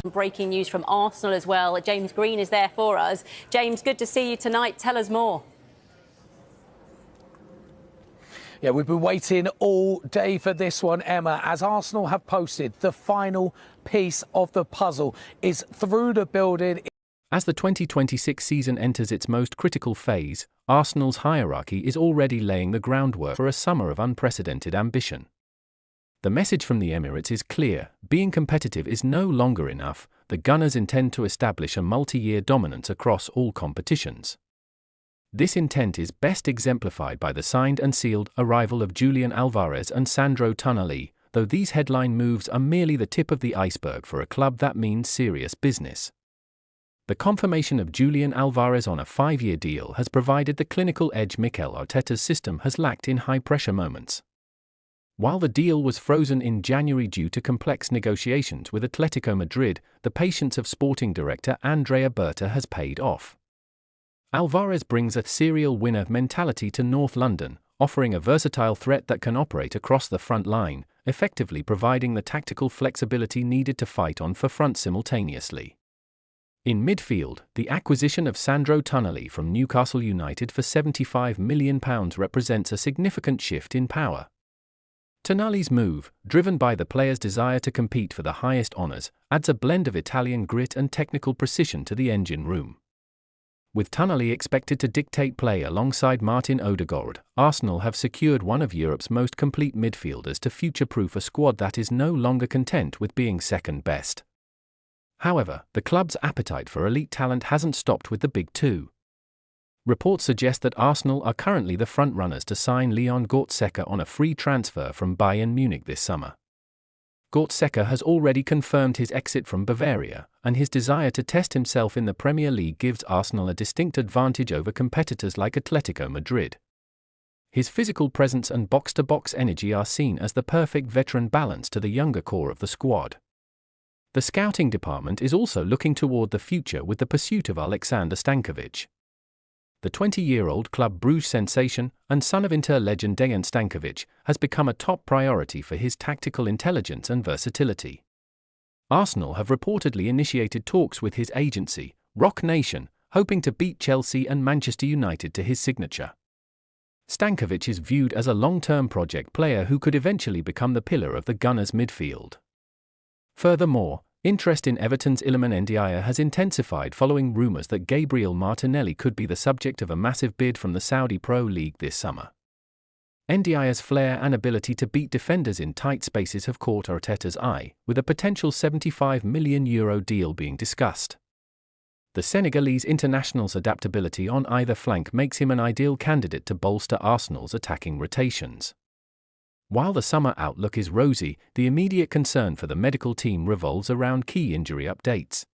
Breaking news from Arsenal as well. James Green is there for us. James, good to see you tonight. Tell us more. Yeah, we've been waiting all day for this one, Emma, as Arsenal have posted the final piece of the puzzle is through the building. As the 2026 season enters its most critical phase, Arsenal's hierarchy is already laying the groundwork for a summer of unprecedented ambition. The message from the Emirates is clear: being competitive is no longer enough. The Gunners intend to establish a multi-year dominance across all competitions. This intent is best exemplified by the signed and sealed arrival of Julián Álvarez and Sandro Tonali, though these headline moves are merely the tip of the iceberg for a club that means serious business. The confirmation of Julián Álvarez on a 5-year deal has provided the clinical edge Mikel Arteta's system has lacked in high-pressure moments. While the deal was frozen in January due to complex negotiations with Atletico Madrid, the patience of sporting director Aleksandar Berta has paid off. Álvarez brings a serial winner mentality to North London, offering a versatile threat that can operate across the front line, effectively providing the tactical flexibility needed to fight on 4 fronts simultaneously. In midfield, the acquisition of Sandro Tonali from Newcastle United for £75 million represents a significant shift in power. Tonali's move, driven by the player's desire to compete for the highest honours, adds a blend of Italian grit and technical precision to the engine room. With Tonali expected to dictate play alongside Martin Odegaard, Arsenal have secured one of Europe's most complete midfielders to future-proof a squad that is no longer content with being second best. However, the club's appetite for elite talent hasn't stopped with the big two. Reports suggest that Arsenal are currently the front-runners to sign Leon Goretzka on a free transfer from Bayern Munich this summer. Goretzka has already confirmed his exit from Bavaria, and his desire to test himself in the Premier League gives Arsenal a distinct advantage over competitors like Atletico Madrid. His physical presence and box-to-box energy are seen as the perfect veteran balance to the younger core of the squad. The scouting department is also looking toward the future with the pursuit of Aleksandar Stanković. The 20-year-old Club Brugge sensation and son of Inter legend Leon Stanković has become a top priority for his tactical intelligence and versatility. Arsenal have reportedly initiated talks with his agency, Rock Nation, hoping to beat Chelsea and Manchester United to his signature. Stanković is viewed as a long-term project player who could eventually become the pillar of the Gunners' midfield. Furthermore, interest in Everton's Iliman Ndiaye has intensified following rumours that Gabriel Martinelli could be the subject of a massive bid from the Saudi Pro League this summer. Ndiaye's flair and ability to beat defenders in tight spaces have caught Arteta's eye, with a potential €75 million deal being discussed. The Senegalese international's adaptability on either flank makes him an ideal candidate to bolster Arsenal's attacking rotations. While the summer outlook is rosy, the immediate concern for the medical team revolves around key injury updates.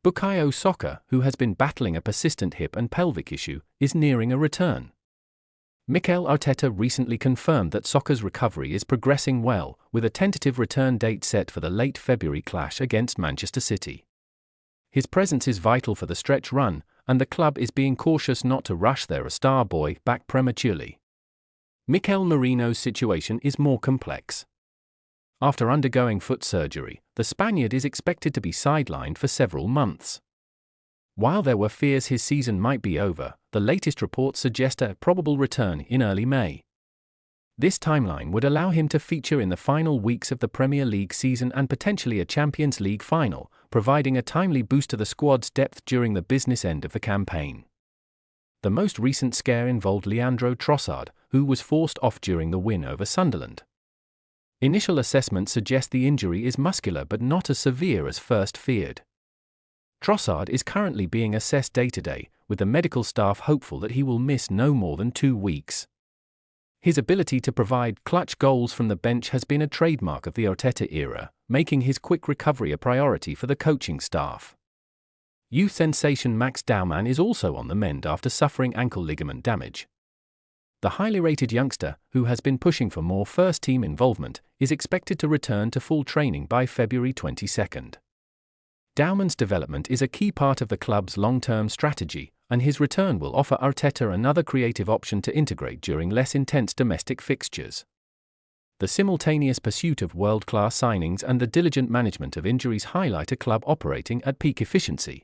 Bukayo Saka, who has been battling a persistent hip and pelvic issue, is nearing a return. Mikel Arteta recently confirmed that Saka's recovery is progressing well, with a tentative return date set for the late February clash against Manchester City. His presence is vital for the stretch run, and the club is being cautious not to rush their star boy back prematurely. Mikel Merino's situation is more complex. After undergoing foot surgery, the Spaniard is expected to be sidelined for several months. While there were fears his season might be over, the latest reports suggest a probable return in early May. This timeline would allow him to feature in the final weeks of the Premier League season and potentially a Champions League final, providing a timely boost to the squad's depth during the business end of the campaign. The most recent scare involved Leandro Trossard, who was forced off during the win over Sunderland. Initial assessments suggest the injury is muscular but not as severe as first feared. Trossard is currently being assessed day-to-day, with the medical staff hopeful that he will miss no more than 2 weeks. His ability to provide clutch goals from the bench has been a trademark of the Arteta era, making his quick recovery a priority for the coaching staff. Youth sensation Max Dowman is also on the mend after suffering ankle ligament damage. The highly rated youngster, who has been pushing for more first-team involvement, is expected to return to full training by February 22nd. Dowman's development is a key part of the club's long-term strategy, and his return will offer Arteta another creative option to integrate during less intense domestic fixtures. The simultaneous pursuit of world-class signings and the diligent management of injuries highlight a club operating at peak efficiency.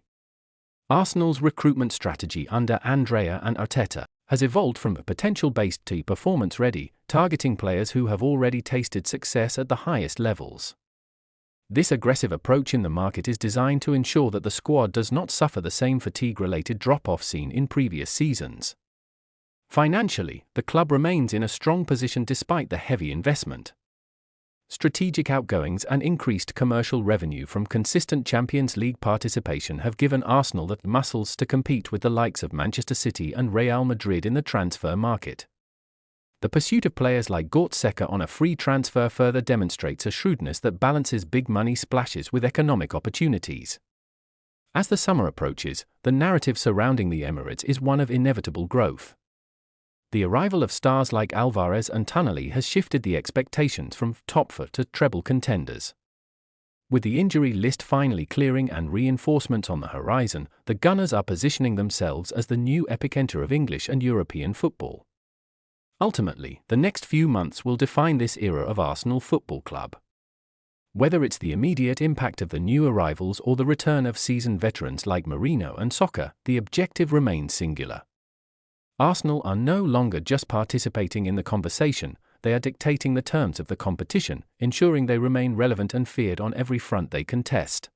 Arsenal's recruitment strategy under Andrea and Arteta has evolved from a potential-based to performance-ready, targeting players who have already tasted success at the highest levels. This aggressive approach in the market is designed to ensure that the squad does not suffer the same fatigue-related drop-off seen in previous seasons. Financially, the club remains in a strong position despite the heavy investment. Strategic outgoings and increased commercial revenue from consistent Champions League participation have given Arsenal the muscles to compete with the likes of Manchester City and Real Madrid in the transfer market. The pursuit of players like Goretzka on a free transfer further demonstrates a shrewdness that balances big money splashes with economic opportunities. As the summer approaches, the narrative surrounding the Emirates is one of inevitable growth. The arrival of stars like Álvarez and Tonali has shifted the expectations from top four to treble contenders. With the injury list finally clearing and reinforcements on the horizon, the Gunners are positioning themselves as the new epicenter of English and European football. Ultimately, the next few months will define this era of Arsenal Football Club. Whether it's the immediate impact of the new arrivals or the return of seasoned veterans like Merino and Saka, the objective remains singular. Arsenal are no longer just participating in the conversation, they are dictating the terms of the competition, ensuring they remain relevant and feared on every front they contest.